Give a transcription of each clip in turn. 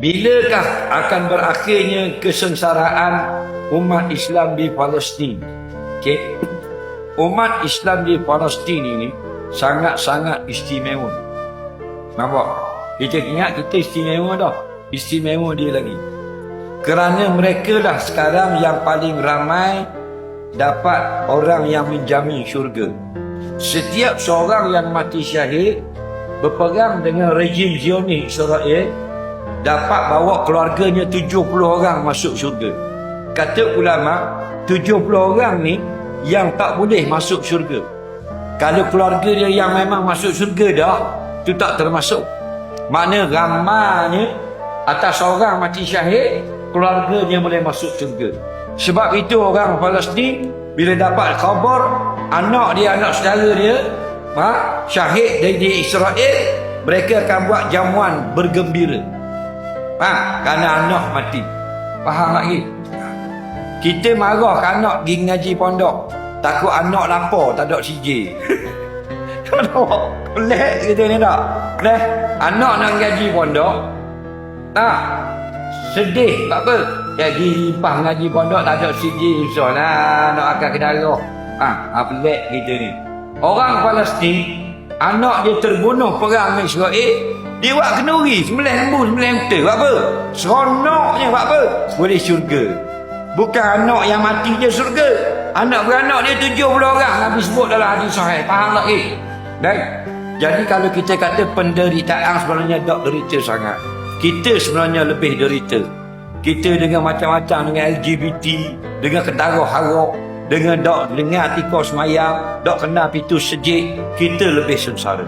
Bilakah akan berakhirnya kesengsaraan umat Islam di Palestin? Okey. Umat Islam di Palestin ini sangat-sangat istimewa. Nampak? Kita ingat kita istimewa dah. Istimewa dia lagi. Kerana mereka lah sekarang yang paling ramai dapat orang yang menjamin syurga. Setiap seorang yang mati syahid berperang dengan rejim Zionis Israel dapat bawa keluarganya 70 orang masuk syurga. Kata ulama, 70 orang ni yang tak boleh masuk syurga. Kalau keluarga dia yang memang masuk syurga dah, tu tak termasuk. Makna ramanya atas orang mati syahid, keluarganya boleh masuk syurga. Sebab itu orang Palestin bila dapat khabar anak dia, anak saudara dia syahid dari Israel, mereka akan buat jamuan bergembira. Kerana anak mati. Faham lagi? Kita marah ke anak pergi ngaji pondok, takut anak lapar tak ada CJ. Pelik kita ni tak? Pelik. Anak nak ngaji pondok, sedih. Tak apa, jadi limpah ngaji pondok tak ada CJ, susah lah nak akan ke darah. Pelik kita ni. Orang Palestin, anak dia terbunuh perang dengan Israel, dia buat kenduri, sembelih lembu, sembelih unta. Buat apa? Seronoknya. Buat apa? Boleh syurga. Bukan anak yang mati je syurga. Anak beranak dia 70 orang Nabi sebut dalam hadis sahih. Faham tak? Dan jadi kalau kita kata penderitaan sebenarnya tak derita sangat. Kita sebenarnya lebih derita. Kita dengan macam-macam, dengan LGBT, dengan ketaruh harok, dengan dok dengar tikus semayang, dok kena pintu sejik, kita lebih sengsara.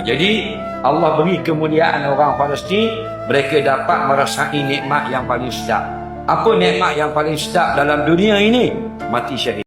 Jadi Allah beri kemuliaan orang Palestin, mereka dapat merasai nikmat yang paling sedap. Apa nikmat yang paling sedap dalam dunia ini? Mati syahid.